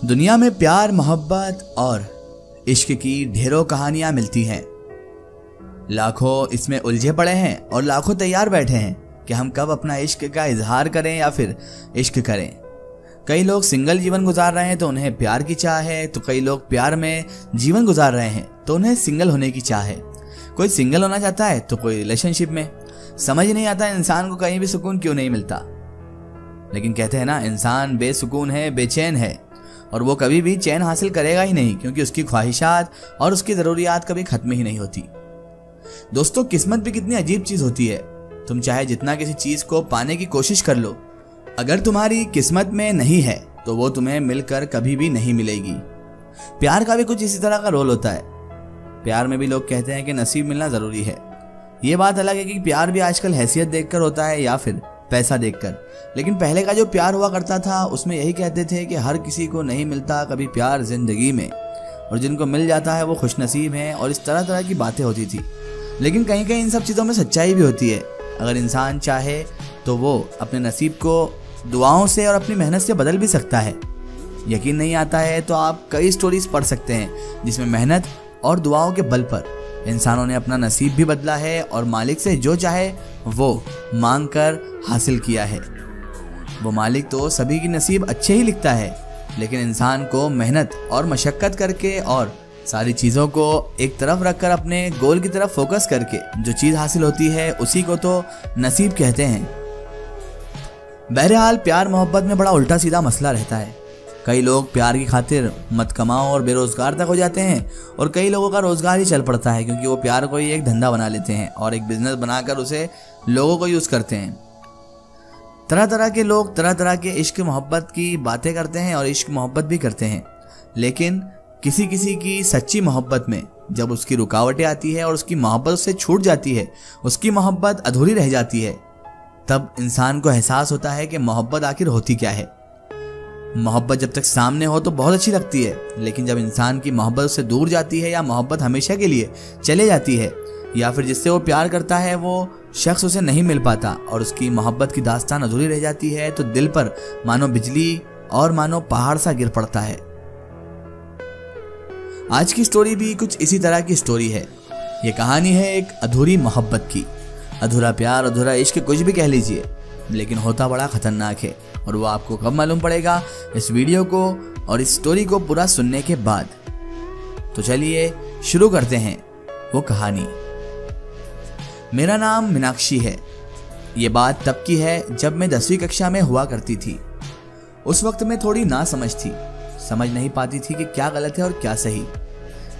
दुनिया में प्यार, मोहब्बत और इश्क की ढेरों कहानियां मिलती हैं। लाखों इसमें उलझे पड़े हैं और लाखों तैयार बैठे हैं कि हम कब अपना इश्क का इजहार करें या फिर इश्क करें। कई लोग सिंगल जीवन गुजार रहे हैं तो उन्हें प्यार की चाह है, तो कई लोग प्यार में जीवन गुजार रहे हैं तो उन्हें सिंगल होने की चाह है। कोई सिंगल होना चाहता है तो कोई रिलेशनशिप में। समझ नहीं आता इंसान को कहीं भी सुकून क्यों नहीं मिलता। लेकिन कहते हैं ना, इंसान बेसुकून है, बेचैन है और वो कभी भी चैन हासिल करेगा ही नहीं, क्योंकि उसकी ख्वाहिशात और उसकी ज़रूरियात कभी खत्म ही नहीं होती। दोस्तों, किस्मत भी कितनी अजीब चीज़ होती है। तुम चाहे जितना किसी चीज़ को पाने की कोशिश कर लो, अगर तुम्हारी किस्मत में नहीं है तो वो तुम्हें मिलकर कभी भी नहीं मिलेगी। प्यार का भी कुछ इसी तरह का रोल होता है। प्यार में भी लोग कहते हैं कि नसीब मिलना ज़रूरी है। ये बात अलग है कि प्यार भी आजकल हैसियत देखकर होता है या फिर पैसा देखकर। लेकिन पहले का जो प्यार हुआ करता था उसमें यही कहते थे कि हर किसी को नहीं मिलता कभी प्यार जिंदगी में, और जिनको मिल जाता है वो खुशनसीब हैं, और इस तरह तरह की बातें होती थी। लेकिन कहीं कहीं इन सब चीज़ों में सच्चाई भी होती है। अगर इंसान चाहे तो वो अपने नसीब को दुआओं से और अपनी मेहनत से बदल भी सकता है। यकीन नहीं आता है तो आप कई स्टोरीज पढ़ सकते हैं जिसमें मेहनत और दुआओं के बल पर इंसानों ने अपना नसीब भी बदला है और मालिक से जो चाहे वो मांग कर हासिल किया है। वो मालिक तो सभी की नसीब अच्छे ही लिखता है, लेकिन इंसान को मेहनत और मशक्क़त करके और सारी चीज़ों को एक तरफ रखकर अपने गोल की तरफ फोकस करके जो चीज़ हासिल होती है उसी को तो नसीब कहते हैं। बहरहाल, प्यार मोहब्बत में बड़ा उल्टा सीधा मसला रहता है। कई लोग प्यार की खातिर मत कमाओ और बेरोजगार तक हो जाते हैं, और कई लोगों का रोजगार ही चल पड़ता है क्योंकि वो प्यार को ही एक धंधा बना लेते हैं और एक बिजनेस बनाकर उसे लोगों को यूज़ करते हैं। तरह तरह के लोग तरह तरह के इश्क मोहब्बत की बातें करते हैं और इश्क मोहब्बत भी करते हैं। लेकिन किसी किसी की सच्ची मोहब्बत में जब उसकी रुकावटें आती है और उसकी मोहब्बत उससे छूट जाती है, उसकी मोहब्बत अधूरी रह जाती है, तब इंसान को एहसास होता है कि मोहब्बत आखिर होती क्या है। मोहब्बत जब तक सामने हो तो बहुत अच्छी लगती है, लेकिन जब इंसान की मोहब्बत उससे दूर जाती है या मोहब्बत हमेशा के लिए चले जाती है या फिर जिससे वो प्यार करता है वो शख्स उसे नहीं मिल पाता और उसकी मोहब्बत की दास्तान अधूरी रह जाती है, तो दिल पर मानो बिजली और मानो पहाड़ सा गिर पड़ता है। आज की स्टोरी भी कुछ इसी तरह की स्टोरी है। ये कहानी है एक अधूरी मोहब्बत की। अधूरा प्यार, अधूरा इश्क, कुछ भी कह लीजिए, लेकिन होता बड़ा खतरनाक है। और वो आपको कब मालूम पड़ेगा? इस वीडियो को और इस स्टोरी को पूरा सुनने के बाद। तो चलिए शुरू करते हैं वो कहानी। मेरा नाम मीनाक्षी है। ये बात तब की है जब मैं 10वीं कक्षा में हुआ करती थी। उस वक्त में थोड़ी नासमझ थी, समझ नहीं पाती थी कि क्या गलत है और क्या सही।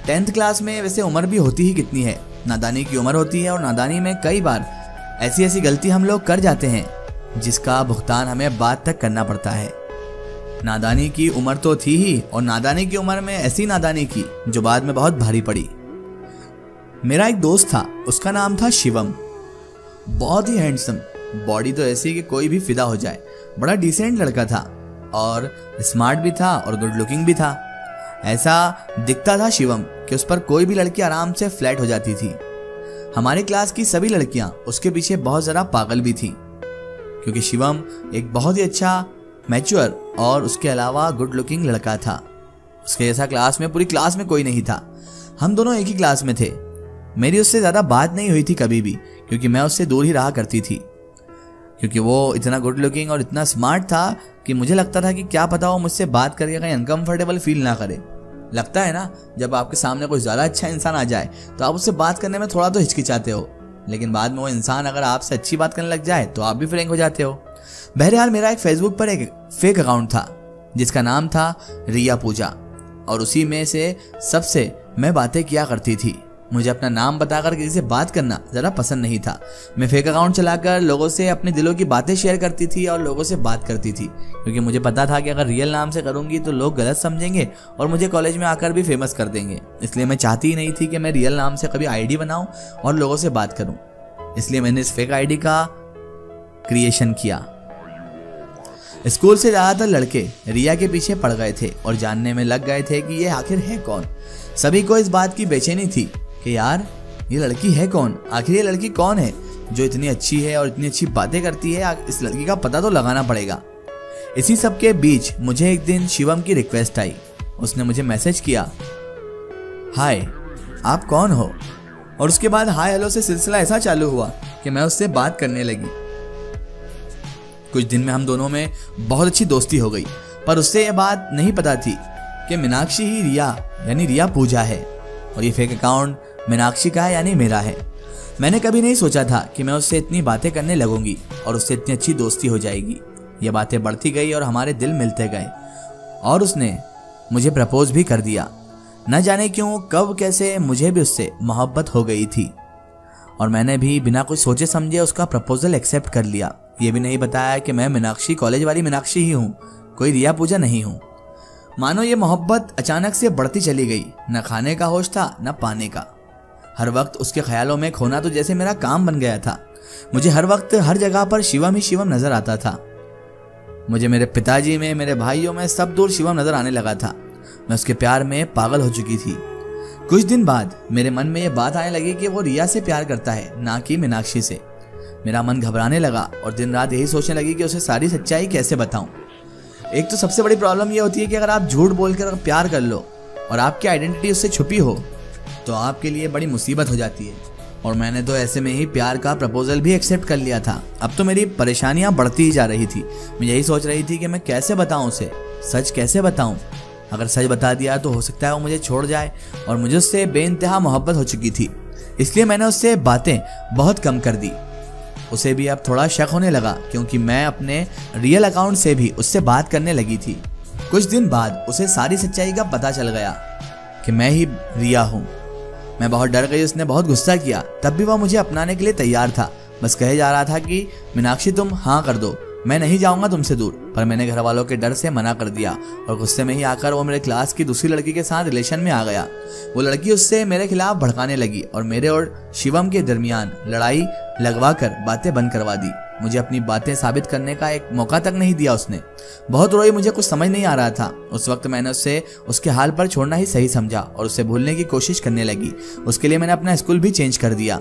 10th क्लास में वैसे उम्र भी होती ही कितनी है, नादानी की उम्र होती है, और नादानी में कई बार ऐसी ऐसी गलती हम लोग कर जाते हैं जिसका भुगतान हमें बाद तक करना पड़ता है। नादानी की उम्र तो थी ही, और नादानी की उम्र में ऐसी नादानी की जो बाद में बहुत भारी पड़ी। मेरा एक दोस्त था, उसका नाम था शिवम। बहुत ही हैंडसम, बॉडी तो ऐसी कि कोई भी फिदा हो जाए। बड़ा डिसेंट लड़का था और स्मार्ट भी था और गुड लुकिंग भी था। ऐसा दिखता था शिवम कि उस पर कोई भी लड़की आराम से फ्लैट हो जाती थी। हमारी क्लास की सभी लड़कियां उसके पीछे बहुत ज़रा पागल भी थीं, क्योंकि शिवम एक बहुत ही अच्छा, मैच्योर और उसके अलावा गुड लुकिंग लड़का था। उसके जैसा क्लास में, पूरी क्लास में कोई नहीं था। हम दोनों एक ही क्लास में थे। मेरी उससे ज़्यादा बात नहीं हुई थी कभी भी, क्योंकि मैं उससे दूर ही रहा करती थी, क्योंकि वो इतना गुड लुकिंग और इतना स्मार्ट था कि मुझे लगता था कि क्या पता वो मुझसे बात करके कहीं अनकंफर्टेबल फील ना करे। लगता है ना, जब आपके सामने कोई ज़्यादा अच्छा इंसान आ जाए तो आप उससे बात करने में थोड़ा तो हिचकिचाते हो, लेकिन बाद में वो इंसान अगर आपसे अच्छी बात करने लग जाए तो आप भी फ्रैंक हो जाते हो। बहरहाल, मेरा एक फेसबुक पर एक फेक अकाउंट था जिसका नाम था रिया पूजा, और उसी में से सबसे मैं बातें किया करती थी। मुझे अपना नाम बताकर किसी से बात करना ज़रा पसंद नहीं था। मैं फेक अकाउंट चलाकर लोगों से अपने दिलों की बातें शेयर करती थी और लोगों से बात करती थी, क्योंकि मुझे पता था कि अगर रियल नाम से करूँगी तो लोग गलत समझेंगे और मुझे कॉलेज में आकर भी फेमस कर देंगे। इसलिए मैं चाहती ही नहीं थी कि मैं रियल नाम से कभी आईडी बनाऊँ और लोगों से बात करूँ। इसलिए मैंने इस फेक आईडी का क्रिएशन किया। स्कूल से ज़्यादातर लड़के रिया के पीछे पड़ गए थे और जानने में लग गए थे कि ये आखिर है कौन। सभी को इस बात की बेचैनी थी कि यार ये लड़की है कौन, आखिर ये लड़की कौन है जो इतनी अच्छी है और इतनी अच्छी बातें करती है। इस लड़की का पता तो लगाना पड़ेगा। इसी सब के बीच मुझे एक दिन शिवम की रिक्वेस्ट आई। उसने मुझे मैसेज किया, हाय आप कौन हो? और उसके बाद हाय हेलो से सिलसिला ऐसा चालू हुआ कि मैं उससे बात करने लगी। कुछ दिन में हम दोनों में बहुत अच्छी दोस्ती हो गई, पर उससे यह बात नहीं पता थी कि मीनाक्षी ही रिया यानी रिया पूजा है और ये फेक अकाउंट मीनाक्षी का है यानी मेरा है। मैंने कभी नहीं सोचा था कि मैं उससे इतनी बातें करने लगूंगी और उससे इतनी अच्छी दोस्ती हो जाएगी। ये बातें बढ़ती गई और हमारे दिल मिलते गए और उसने मुझे प्रपोज भी कर दिया। न जाने क्यों कब कैसे मुझे भी उससे मोहब्बत हो गई थी और मैंने भी बिना कुछ सोचे समझे उसका प्रपोजल एक्सेप्ट कर लिया। ये भी नहीं बताया कि मैं मीनाक्षी कॉलेज वाली मीनाक्षी ही हूँ, कोई रिया पूजा नहीं हूँ। मानो ये मोहब्बत अचानक से बढ़ती चली गई। न खाने का होश था न पाने का। हर वक्त उसके ख्यालों में खोना तो जैसे मेरा काम बन गया था। मुझे हर वक्त हर जगह पर शिवम ही शिवम नजर आता था। मुझे मेरे पिताजी में, मेरे भाइयों में सब दूर शिवम नजर आने लगा था। मैं उसके प्यार में पागल हो चुकी थी। कुछ दिन बाद मेरे मन में यह बात आने लगी कि वो रिया से प्यार करता है ना कि मीनाक्षी से। मेरा मन घबराने लगा और दिन रात यही सोचने लगी कि उसे सारी सच्चाई कैसे बताऊं। एक तो सबसे बड़ी प्रॉब्लम यह होती है कि अगर आप झूठ बोलकर प्यार कर लो और आपकी आइडेंटिटी उससे छुपी हो तो आपके लिए बड़ी मुसीबत हो जाती है। और मैंने तो ऐसे में ही प्यार का प्रपोजल भी एक्सेप्ट कर लिया था। अब तो मेरी परेशानियां बढ़ती ही जा रही थी। मैं यही सोच रही थी कि मैं कैसे बताऊं उसे, सच कैसे बताऊं। अगर सच बता दिया तो हो सकता है वो मुझे छोड़ जाए और मुझे उससे बेइंतहा मोहब्बत हो चुकी थी। इसलिए मैंने उससे बातें बहुत कम कर दी। उसे भी अब थोड़ा शक होने लगा क्योंकि मैं अपने रियल अकाउंट से भी उससे बात करने लगी थी। कुछ दिन बाद उसे सारी सच्चाई का पता चल गया कि मैं ही रिया हूँ। मैं बहुत डर गई। उसने बहुत गुस्सा किया। तब भी वह मुझे अपनाने के लिए तैयार था। बस कहे जा रहा था कि मीनाक्षी तुम हाँ कर दो, मैं नहीं जाऊंगा तुमसे दूर। पर मैंने घर वालों के डर से मना कर दिया और गुस्से में ही आकर वो मेरे क्लास की दूसरी लड़की के साथ रिलेशन में आ गया। वो लड़की उससे मेरे खिलाफ भड़काने लगी और मेरे और शिवम के दरमियान लड़ाई लगवा कर बातें बंद करवा दी। मुझे अपनी बातें साबित करने का एक मौका तक नहीं दिया उसने। बहुत रोई। मुझे कुछ समझ नहीं आ रहा था। उस वक्त मैंने उससे उसके हाल पर छोड़ना ही सही समझा और उससे भूलने की कोशिश करने लगी। उसके लिए मैंने अपना स्कूल भी चेंज कर दिया।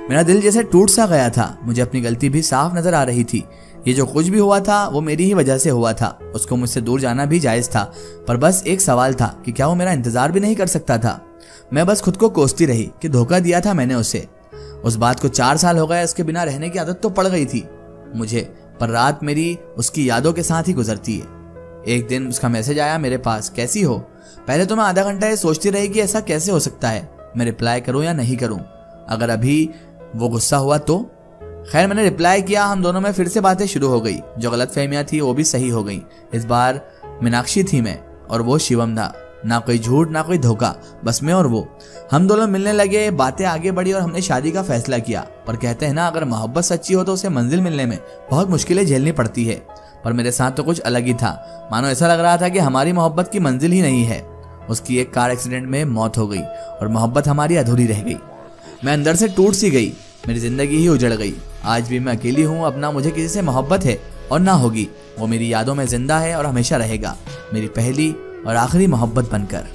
मेरा दिल जैसे टूट सा गया था। मुझे अपनी गलती भी साफ नजर आ रही थी। ये जो कुछ भी हुआ था वो मेरी ही वजह से हुआ था। उसको मुझसे दूर जाना भी जायज था, पर बस एक सवाल था कि क्या वो मेरा इंतजार भी नहीं कर सकता था। मैं बस खुद को कोसती रही कि धोखा दिया था मैंने उसे। उस बात को 4 साल हो गए। उसके बिना रहने की आदत तो पड़ गई थी मुझे, पर रात मेरी उसकी यादों के साथ ही गुजरती है। एक दिन उसका मैसेज आया मेरे पास, कैसी हो? पहले तो मैं आधा घंटा ये सोचती रही कि ऐसा कैसे हो सकता है, मैं रिप्लाई करूं या नहीं करूं। अगर अभी वो गुस्सा हुआ तो? खैर मैंने रिप्लाई किया। हम दोनों में फिर से बातें शुरू हो गई। जो गलतफहमियां थी वो भी सही हो गई। इस बार मीनाक्षी थी मैं और वो शिवम था। ना कोई झूठ ना कोई धोखा, बस मैं और वो। हम दोनों मिलने लगे, बातें आगे बढ़ी और हमने शादी का फैसला किया। पर कहते हैं ना, अगर मोहब्बत सच्ची हो तो उसे मंजिल मिलने में बहुत मुश्किलें झेलनी पड़ती है। पर मेरे साथ तो कुछ अलग ही था। मानो ऐसा लग रहा था कि हमारी मोहब्बत की मंजिल ही नहीं है। उसकी एक कार एक्सीडेंट में मौत हो गई और मोहब्बत हमारी अधूरी रह गई। मैं अंदर से टूट सी गई। मेरी जिंदगी ही उजड़ गई। आज भी मैं अकेली हूँ। अब ना मुझे किसी से मोहब्बत है और ना होगी। वो मेरी यादों में जिंदा है और हमेशा रहेगा, मेरी पहली और आखिरी मोहब्बत बनकर।